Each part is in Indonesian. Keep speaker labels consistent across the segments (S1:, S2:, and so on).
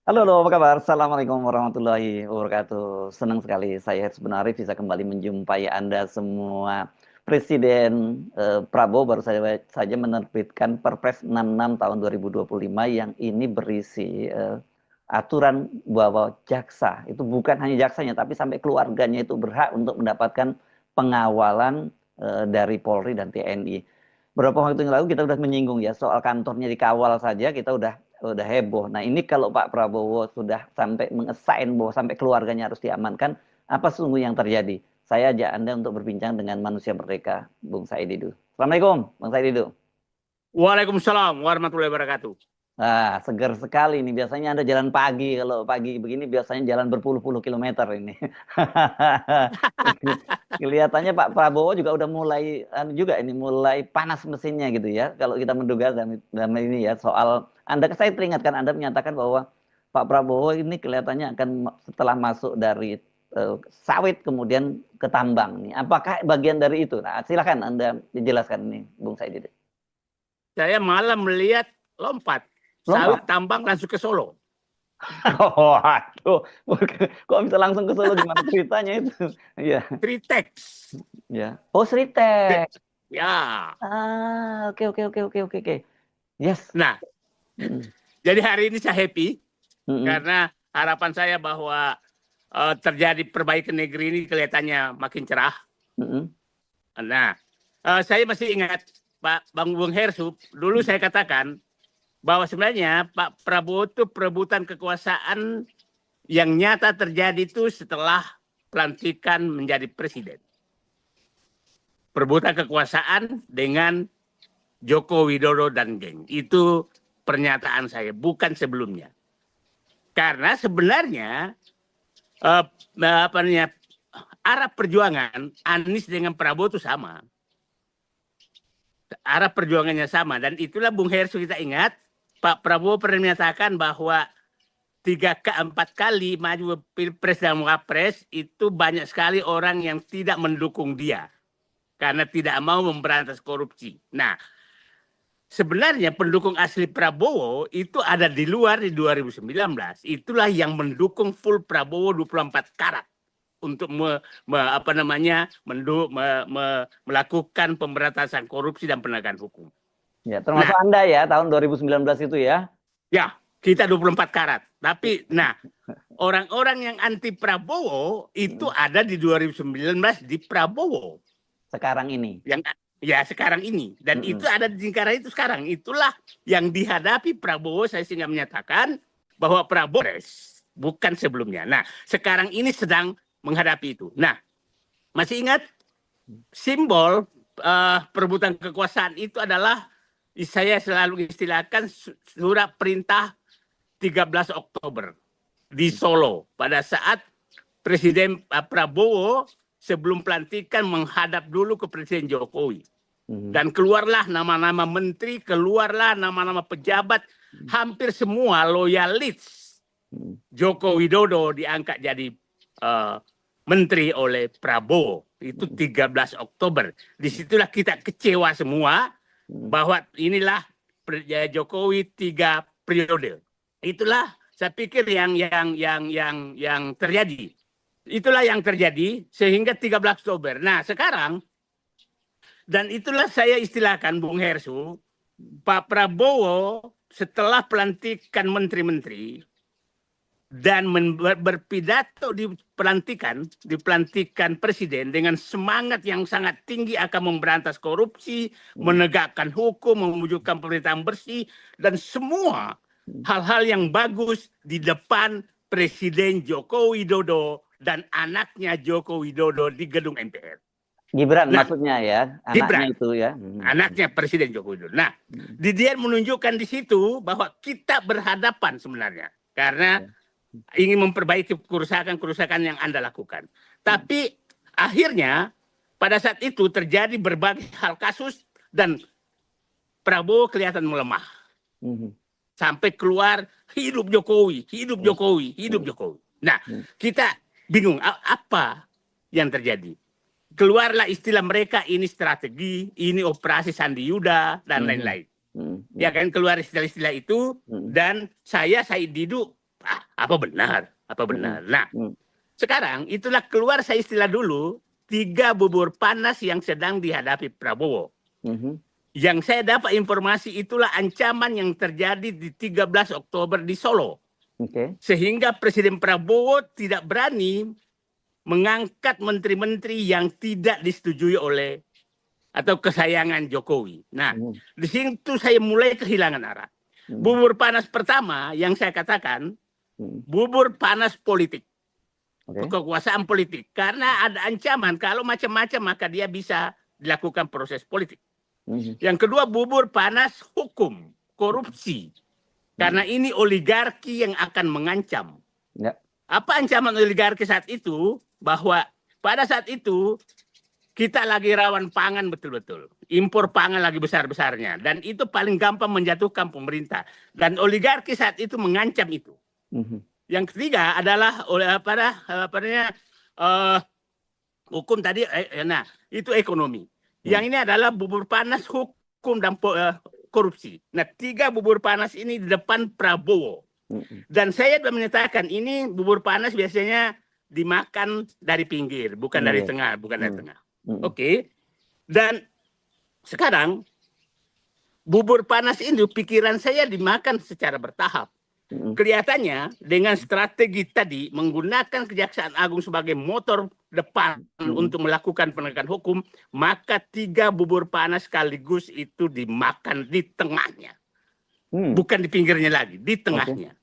S1: Halo, halo, apa kabar? Assalamualaikum warahmatullahi wabarakatuh. Senang sekali saya sebenarnya bisa kembali menjumpai Anda semua. Presiden Prabowo baru saja menerbitkan Perpres 66 tahun 2025 yang ini berisi aturan bahwa jaksa itu bukan hanya jaksanya tapi sampai keluarganya itu berhak untuk mendapatkan pengawalan dari Polri dan TNI. Beberapa waktu yang lalu kita sudah menyinggung ya soal kantornya dikawal saja kita udah heboh. Nah ini kalau Pak Prabowo sudah sampai mengesain bahwa sampai keluarganya harus diamankan, apa sungguh yang terjadi? Saya ajak Anda untuk berbincang dengan manusia merdeka, Bung Said Didu. Assalamualaikum, Bung Said Didu.
S2: Waalaikumsalam warahmatullahi wabarakatuh.
S1: Ah, segar sekali ini. Biasanya Anda jalan pagi, kalau pagi begini biasanya jalan berpuluh-puluh kilometer ini. Kelihatannya Pak Prabowo juga udah mulai juga ini mulai panas mesinnya gitu ya. Kalau kita menduga dan ini ya soal saya teringatkan Anda menyatakan bahwa Pak Prabowo ini kelihatannya akan setelah masuk dari sawit kemudian ke tambang nih. Apakah bagian dari itu? Nah, silakan Anda jelaskan ini, Bung Said.
S2: Saya malam melihat lompat sawit
S1: Lompat.
S2: tambang langsung ke Solo.
S1: Oh, aduh. Kok bisa langsung ke Solo gimana ceritanya itu? Iya,
S2: Tritex.
S1: ya. Oh, Sritek.
S2: Ya.
S1: Ah, oke oke oke oke oke oke. Yes.
S2: Nah,
S1: Mm,
S2: jadi hari ini saya happy
S1: mm,
S2: karena harapan saya bahwa terjadi perbaikan negeri ini kelihatannya makin cerah.
S1: mm,
S2: Nah, saya masih ingat Pak Bung Hersu, dulu saya katakan bahwa sebenarnya Pak Prabowo itu perebutan kekuasaan yang nyata terjadi itu setelah pelantikan menjadi presiden. Perebutan kekuasaan dengan Joko Widodo dan geng. Itu pernyataan saya, bukan sebelumnya. Karena sebenarnya arah perjuangan Anies dengan Prabowo itu sama. Arah perjuangannya sama. Dan itulah Bung Hersu kita ingat, Pak Prabowo pernah menyatakan bahwa 4 kali maju Pilpres dan Wapres itu banyak sekali orang yang tidak mendukung dia. Karena tidak mau memberantas korupsi. Nah, sebenarnya pendukung asli Prabowo itu ada di luar di 2019. Itulah yang mendukung full Prabowo 24 karat untuk melakukan pemberantasan korupsi dan penegakan hukum.
S1: ya, termasuk
S2: Nah,
S1: Anda ya tahun 2019 itu ya.
S2: ya kita 24 karat. Tapi, nah, orang-orang yang anti Prabowo itu ada di 2019 di Prabowo.
S1: Sekarang ini.
S2: Yang ya sekarang ini. Dan itu ada di lingkaran itu sekarang. Itulah yang dihadapi Prabowo. Saya sehingga menyatakan bahwa Prabowo bukan sebelumnya. Nah, sekarang ini sedang menghadapi itu. Nah, masih ingat simbol perebutan kekuasaan itu adalah saya selalu istilahkan surat perintah 13 Oktober di Solo pada saat Presiden Prabowo sebelum pelantikan menghadap dulu ke Presiden Jokowi. Dan keluarlah nama-nama menteri, keluarlah nama-nama pejabat, hampir semua loyalis Joko Widodo diangkat jadi menteri oleh Prabowo. Itu 13 Oktober. Disitulah kita kecewa semua bahwa inilah Jokowi 3 periode. Itulah saya pikir yang terjadi. Itulah yang terjadi sehingga 13 Oktober. Nah, sekarang dan itulah saya istilahkan Bung Hersu, Pak Prabowo setelah pelantikan menteri-menteri dan berpidato di pelantikan presiden dengan semangat yang sangat tinggi akan memberantas korupsi, menegakkan hukum, mewujudkan pemerintahan bersih, dan semua hal-hal yang bagus di depan Presiden Joko Widodo dan anaknya Joko Widodo di gedung MPR.
S1: Gibran
S2: Nah,
S1: maksudnya ya, anaknya
S2: Gibran,
S1: itu ya.
S2: anaknya Presiden Joko Widodo. Nah, dia menunjukkan di situ bahwa kita berhadapan sebenarnya. Karena ingin memperbaiki kerusakan-kerusakan yang Anda lakukan. Tapi akhirnya pada saat itu terjadi berbagai hal kasus dan Prabowo kelihatan melemah. Sampai keluar hidup Jokowi, hidup Jokowi, hidup Jokowi. Nah, kita bingung apa yang terjadi. Keluarlah istilah mereka, ini strategi, ini operasi Sandi Yuda, dan lain-lain. Ya kan, keluar istilah-istilah itu, dan Said Didu, Apa benar? Apa benar? Nah, sekarang itulah keluar saya istilah dulu 3 bubur panas yang sedang dihadapi Prabowo. Yang saya dapat informasi itulah ancaman yang terjadi di 13 Oktober di Solo. Sehingga Presiden Prabowo tidak berani mengangkat menteri-menteri yang tidak disetujui oleh atau kesayangan Jokowi. Nah, di situ saya mulai kehilangan arah. Bubur panas pertama yang saya katakan, bubur panas politik. Kekuasaan politik. Karena ada ancaman kalau macam-macam maka dia bisa dilakukan proses politik. Yang kedua, bubur panas hukum, korupsi. Karena ini oligarki yang akan mengancam. Apa ancaman oligarki saat itu? Bahwa pada saat itu kita lagi rawan pangan betul-betul. Impor pangan lagi besar-besarnya. Dan itu paling gampang menjatuhkan pemerintah. Dan oligarki saat itu mengancam itu. Yang ketiga adalah hukum tadi, nah itu ekonomi. Yang ini adalah bubur panas hukum dan korupsi. Nah 3 bubur panas ini di depan Prabowo. Dan saya sudah menyatakan ini bubur panas biasanya dimakan dari pinggir, bukan dari tengah, Oke. Dan sekarang bubur panas ini pikiran saya dimakan secara bertahap. Kelihatannya dengan strategi tadi menggunakan Kejaksaan Agung sebagai motor depan untuk melakukan penegakan hukum, maka 3 bubur panas sekaligus itu dimakan di tengahnya. Bukan di pinggirnya lagi, di tengahnya.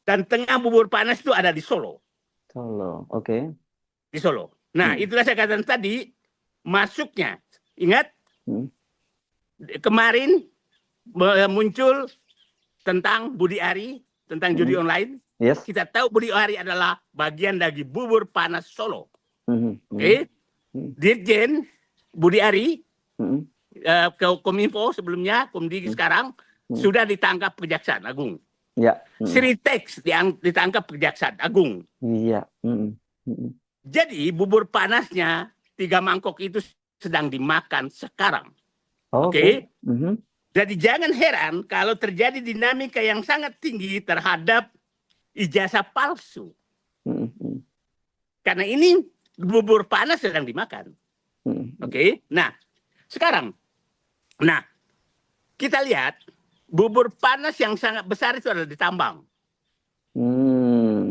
S2: Dan tengah bubur panas itu ada di Solo. Di Solo. Nah, itulah saya katakan tadi, masuknya. Ingat, kemarin muncul tentang Budi Ari, tentang judi online. Kita tahu Budi Ari adalah bagian dari bubur panas Solo. Dirjen Budi Ari, Kominfo sebelumnya, Komdigi sekarang, sudah ditangkap Kejaksaan Agung. Sritex ditangkap Kejaksaan Agung. Jadi bubur panasnya 3 mangkok itu sedang dimakan sekarang. Jadi jangan heran kalau terjadi dinamika yang sangat tinggi terhadap ijazah palsu. Karena ini bubur panas sedang dimakan. Nah, sekarang. Nah, kita lihat bubur panas yang sangat besar itu adalah di tambang.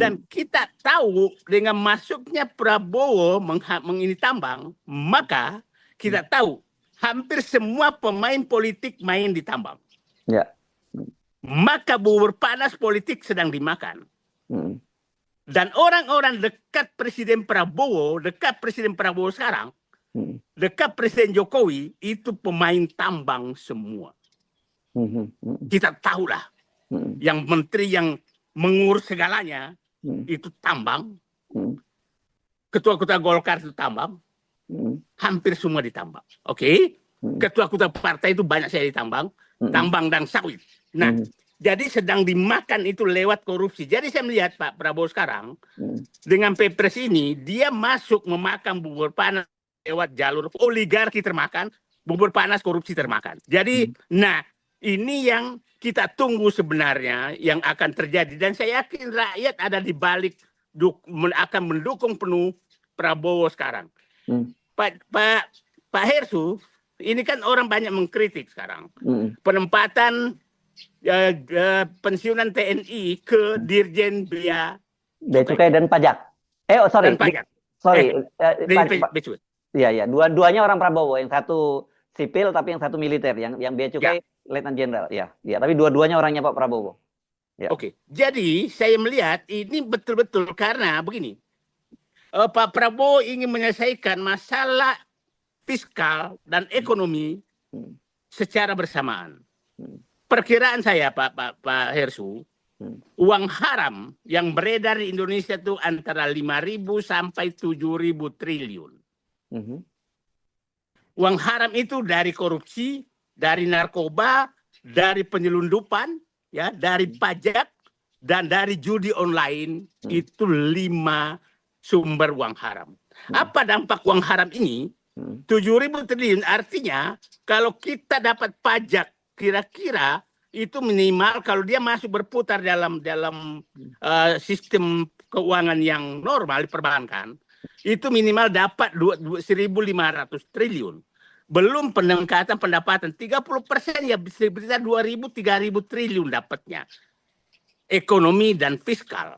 S2: Dan kita tahu dengan masuknya Prabowo mengini tambang, maka kita tahu hampir semua pemain politik main di tambang. Maka bubur panas politik sedang dimakan. Dan orang-orang dekat Presiden Prabowo sekarang, dekat Presiden Jokowi, itu pemain tambang semua. Kita tahulah, yang menteri yang mengurus segalanya, itu tambang. Ketua-ketua Golkar itu tambang. Hampir semua ditambang. Ketua-ketua partai itu banyak saya ditambang. Tambang dan sawit. Nah, jadi sedang dimakan itu lewat korupsi. Jadi saya melihat Pak Prabowo sekarang, dengan Pepres ini, dia masuk memakan bubur panas lewat jalur oligarki termakan, bubur panas korupsi termakan. Jadi, nah ini yang kita tunggu sebenarnya yang akan terjadi. Dan saya yakin rakyat ada di balik akan mendukung penuh Prabowo sekarang. Pak Hersu, ini kan orang banyak mengkritik sekarang. Penempatan pensiunan TNI ke Dirjen Bea
S1: Cukai dan Pajak.
S2: Dan pajak.
S1: Iya. Dua-duanya orang Prabowo. Yang satu sipil tapi yang satu militer. Yang Bea Cukai Letnan Jenderal. Ya. Tapi dua-duanya orangnya Pak Prabowo.
S2: Jadi saya melihat ini betul-betul karena begini. Pak Prabowo ingin menyelesaikan masalah fiskal dan ekonomi secara bersamaan. Perkiraan saya Pak Hersu, uang haram yang beredar di Indonesia itu antara 5.000 sampai 7.000 triliun. Uang haram itu dari korupsi, dari narkoba, dari penyelundupan, ya, dari pajak, dan dari judi online. Itu 5 sumber uang haram. Apa dampak uang haram ini? 7.000 triliun artinya kalau kita dapat pajak kira-kira itu minimal kalau dia masuk berputar dalam sistem keuangan yang normal di perbankan, itu minimal dapat 1.500 triliun. Belum peningkatan pendapatan 30%, ya bisa 2.000-3.000 triliun dapatnya. Ekonomi dan fiskal.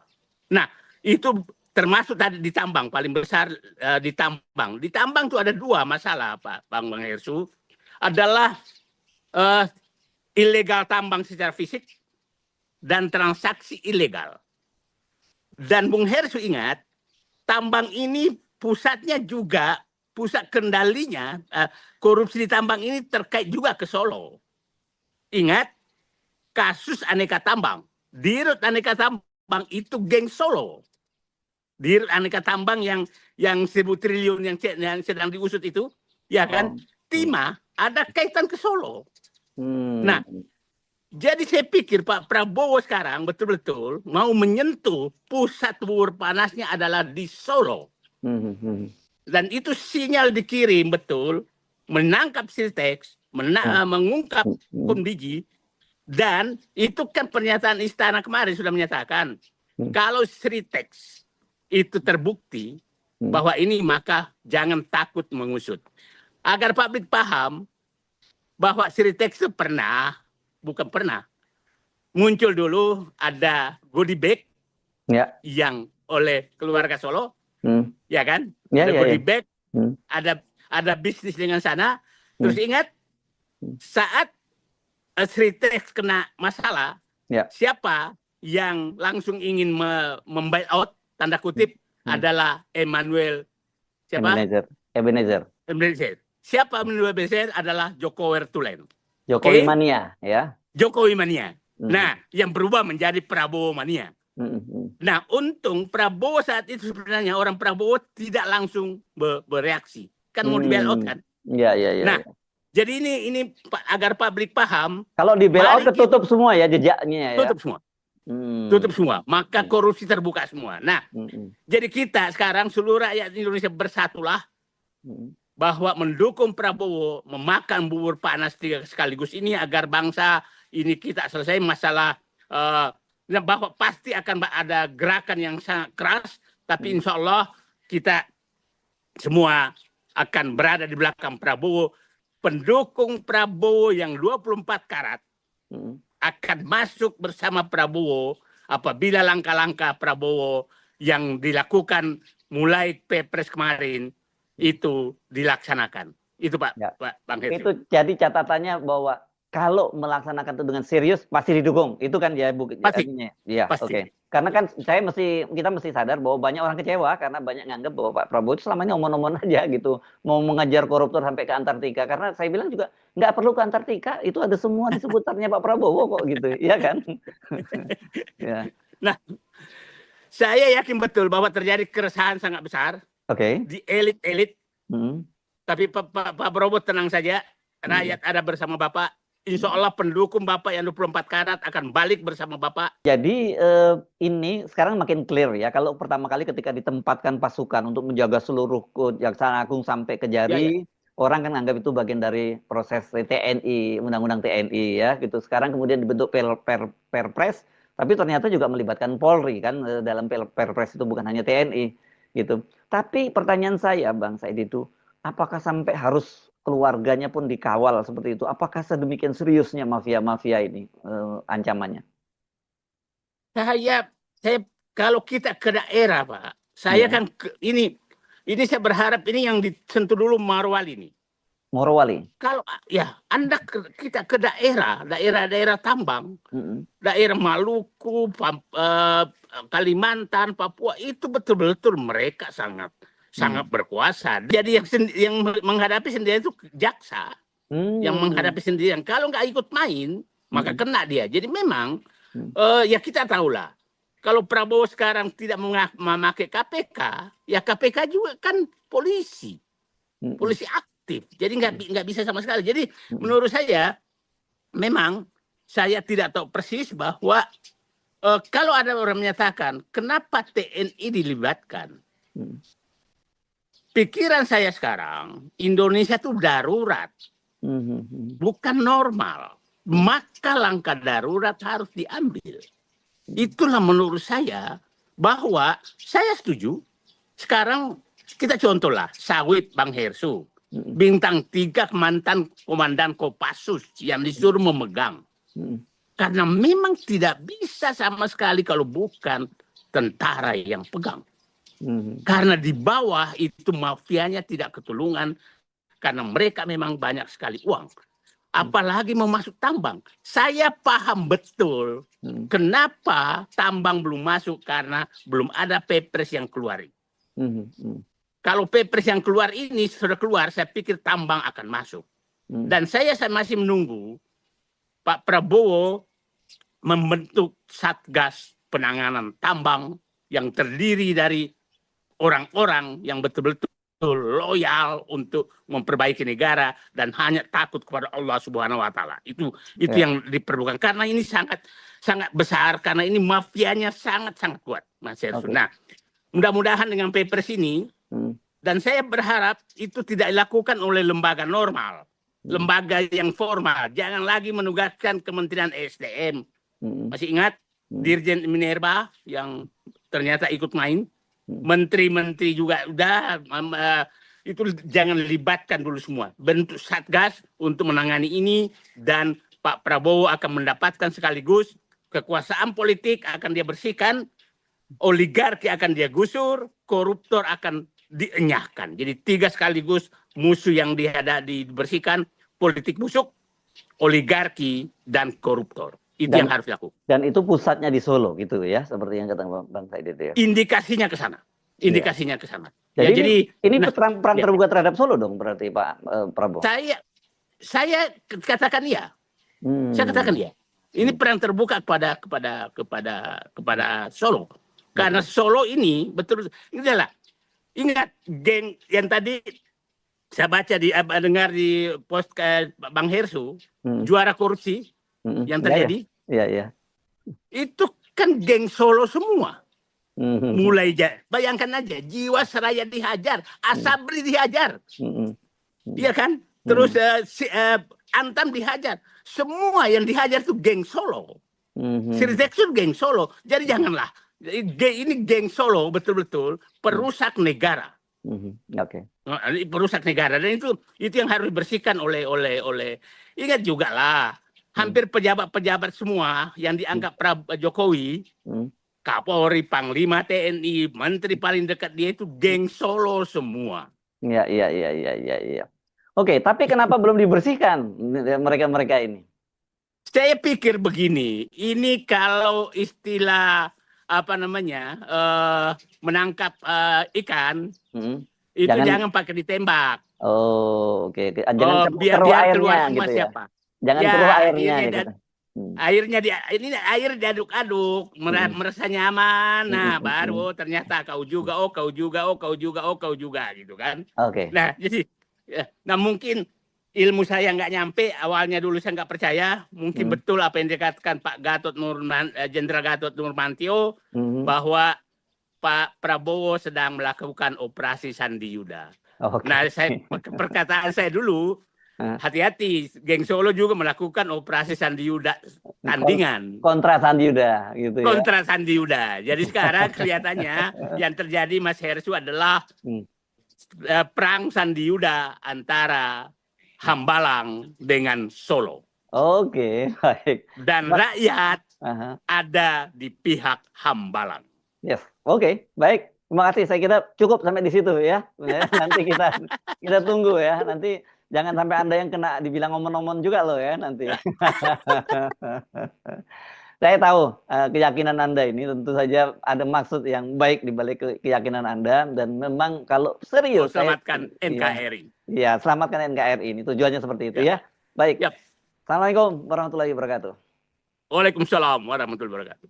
S2: Nah, itu termasuk tadi di tambang, paling besar di tambang. Di tambang itu ada dua masalah, Pak Bang Hersu. Adalah ilegal tambang secara fisik dan transaksi ilegal. Dan Bung Hersu ingat, tambang ini pusatnya juga, pusat kendalinya, korupsi di tambang ini terkait juga ke Solo. Ingat, kasus Aneka Tambang. Dirut Aneka Tambang itu geng Solo. Dirut Aneka Tambang yang 1.000 triliun yang sedang diusut itu, ya kan, Timah ada kaitan ke Solo. Nah, jadi saya pikir Pak Prabowo sekarang betul-betul mau menyentuh pusat buur panasnya adalah di Solo. Dan itu sinyal dikirim betul, menangkap Siltex, mengungkap Kombiji, dan itu kan pernyataan istana kemarin sudah menyatakan, kalau Siltex itu terbukti bahwa ini, maka jangan takut mengusut. Agar publik paham bahwa Siltex itu muncul dulu ada goodie bag yang oleh keluarga Solo, ya kan? Ada goodie bag, ada bisnis dengan sana. Terus ingat, saat Siltex kena masalah, siapa yang langsung ingin membuyout tanda kutip adalah Emmanuel
S1: Ebenezer.
S2: Siapa Emmanuel Ebenezer adalah Jokowi Tulen.
S1: Jokowi mania, ya.
S2: Jokowi mania. Nah, yang berubah menjadi Prabowo mania. Nah, untung Prabowo saat itu sebenarnya orang Prabowo tidak langsung bereaksi. Kan mau di bailout kan?
S1: Iya.
S2: Nah, jadi ini agar publik paham.
S1: Kalau di bailout ketutup semua ya jejaknya ya.
S2: Tutup semua. Tutup semua. Maka korupsi terbuka semua. Nah, jadi kita sekarang seluruh rakyat Indonesia bersatulah bahwa mendukung Prabowo memakan bubur panas 3 sekaligus ini agar bangsa ini kita selesai masalah, bahwa pasti akan ada gerakan yang sangat keras, tapi insya Allah kita semua akan berada di belakang Prabowo. Pendukung Prabowo yang 24 karat akan masuk bersama Prabowo apabila langkah-langkah Prabowo yang dilakukan mulai Pilpres kemarin itu dilaksanakan. Itu Pak, Bang Hersu.
S1: Itu jadi catatannya bahwa kalau melaksanakan itu dengan serius pasti didukung. Itu kan ya Bu.
S2: Pasti.
S1: Ya, oke. Karena kan kita mesti sadar bahwa banyak orang kecewa karena banyak nganggap bahwa Pak Prabowo itu selama ini omong-omong aja gitu, mau mengejar koruptor sampai ke Antartika. Karena saya bilang juga nggak perlu ke Antartika, itu ada semua di seputarnya Pak Prabowo kok gitu, iya kan? Ya.
S2: Nah, saya yakin betul bahwa terjadi keresahan sangat besar di elit-elit. Tapi Pak Prabowo tenang saja, rakyat ada bersama Bapak. Insya Allah pendukung Bapak yang 24 karat akan balik bersama Bapak.
S1: Jadi ini sekarang makin clear ya. Kalau pertama kali ketika ditempatkan pasukan untuk menjaga seluruh Kejaksaan Agung sampai ke Jari, orang kan anggap itu bagian dari proses TNI, undang-undang TNI ya gitu. Sekarang kemudian dibentuk Perpres, tapi ternyata juga melibatkan Polri kan dalam Perpres itu bukan hanya TNI gitu. Tapi pertanyaan saya Bang Said itu, apakah sampai harus keluarganya pun dikawal seperti itu? Apakah sedemikian seriusnya mafia-mafia ini ancamannya?
S2: Saya kalau kita ke daerah Pak, saya kan ini saya berharap ini yang disentuh dulu Morowali ini.
S1: Morowali.
S2: Kalau ya kita ke daerah tambang, daerah Maluku, Kalimantan, Papua, itu betul-betul mereka sangat berkuasa. Jadi yang menghadapi sendirian itu jaksa. Yang menghadapi sendirian. Kalau nggak ikut main, maka kena dia. Jadi memang ya kita tahulah. Kalau Prabowo sekarang tidak memakai KPK, ya KPK juga kan polisi aktif. Jadi nggak bisa sama sekali. Jadi menurut saya, memang saya tidak tahu persis bahwa kalau ada orang menyatakan kenapa TNI dilibatkan. Pikiran saya sekarang, Indonesia itu darurat, bukan normal. maka langkah darurat harus diambil. Itulah menurut saya bahwa saya setuju. Sekarang kita contohlah sawit Bang Hersu, bintang 3 mantan komandan Kopassus yang disuruh memegang. Karena memang tidak bisa sama sekali kalau bukan tentara yang pegang. Karena di bawah itu mafianya tidak ketulungan, karena mereka memang banyak sekali uang. Apalagi mau masuk tambang. Saya paham betul kenapa tambang belum masuk, karena belum ada Perpres yang keluar. Kalau Perpres yang keluar ini sudah keluar, saya pikir tambang akan masuk. Dan saya masih menunggu Pak Prabowo membentuk Satgas Penanganan Tambang yang terdiri dari orang-orang yang betul-betul loyal untuk memperbaiki negara dan hanya takut kepada Allah Subhanahu wa taala. Itu yang diperlukan, karena ini sangat besar, karena ini mafianya sangat kuat, Mas Hersu. Nah, mudah-mudahan dengan Perpres ini, dan saya berharap itu tidak dilakukan oleh lembaga normal, lembaga yang formal. Jangan lagi menugaskan Kementerian SDM. Masih ingat Dirjen Minerba yang ternyata ikut main? Menteri-menteri juga udah, itu jangan libatkan dulu semua. Bentuk Satgas untuk menangani ini, dan Pak Prabowo akan mendapatkan sekaligus kekuasaan politik akan dia bersihkan, oligarki akan dia gusur, koruptor akan dienyahkan. Jadi 3 sekaligus musuh yang dibersihkan: politik busuk, oligarki, dan koruptor. Itu yang harus dilakukan.
S1: Dan itu pusatnya di Solo gitu ya, seperti yang kata Bang Said itu ya.
S2: Indikasinya ke sana. Indikasinya ke sana.
S1: Jadi ini peran terbuka terhadap Solo dong berarti Pak Prabowo.
S2: Saya katakan iya. Saya katakan iya. Ini peran terbuka kepada Solo. Karena Solo ini betul, ini adalah, ingat geng yang tadi saya baca dengar di post Bang Hersu, juara korupsi yang terjadi.
S1: Iya.
S2: Itu kan geng Solo semua. Mulai bayangkan aja, Jiwasraya dihajar, Asabri dihajar. Iya kan? Terus Antam dihajar. Semua yang dihajar itu geng Solo. Sirzeksun geng Solo. Jadi janganlah. Ini geng Solo betul-betul perusak negara. Perusak negara, dan itu yang harus dibersihkan oleh ingat juga lah, hampir pejabat-pejabat semua yang dianggap Jokowi, Kapolri, Panglima TNI, menteri paling dekat dia itu geng Solo semua.
S1: Iya. Oke, tapi kenapa belum dibersihkan mereka ini?
S2: Saya pikir begini, ini kalau istilah menangkap ikan, itu jangan pakai ditembak.
S1: Oke. Jangan
S2: biar keluar semua gitu siapa.
S1: Jangan keluar airnya gitu.
S2: Air diaduk-aduk, merasa nyaman. Nah, baru ternyata kau juga gitu kan. Nah, jadi mungkin ilmu saya nggak nyampe, awalnya dulu saya nggak percaya, mungkin betul apa yang dikatakan Pak Jenderal Gatot Nurmantio, bahwa Pak Prabowo sedang melakukan operasi Sandi Yuda. Nah, perkataan saya dulu, hati-hati, geng Solo juga melakukan operasi Sandi Yuda tandingan.
S1: Kontra Sandi Yuda gitu ya.
S2: Kontra Sandi Yuda. Jadi sekarang kelihatannya yang terjadi, Mas Hersu, adalah perang Sandi Yuda antara Hambalang dengan Solo.
S1: Oke, baik.
S2: Dan rakyat ada di pihak Hambalang.
S1: Yes, oke, baik. Terima kasih. Saya kira cukup sampai di situ ya. Nanti kita tunggu ya. Nanti jangan sampai Anda yang kena dibilang omon-omon juga loh ya nanti. Saya tahu keyakinan Anda ini tentu saja ada maksud yang baik di balik keyakinan Anda, dan memang kalau serius
S2: selamatkan NKRI.
S1: Iya, selamatkan NKRI ini tujuannya seperti itu ya. Baik. Assalamualaikum warahmatullahi wabarakatuh.
S2: Waalaikumsalam warahmatullahi wabarakatuh.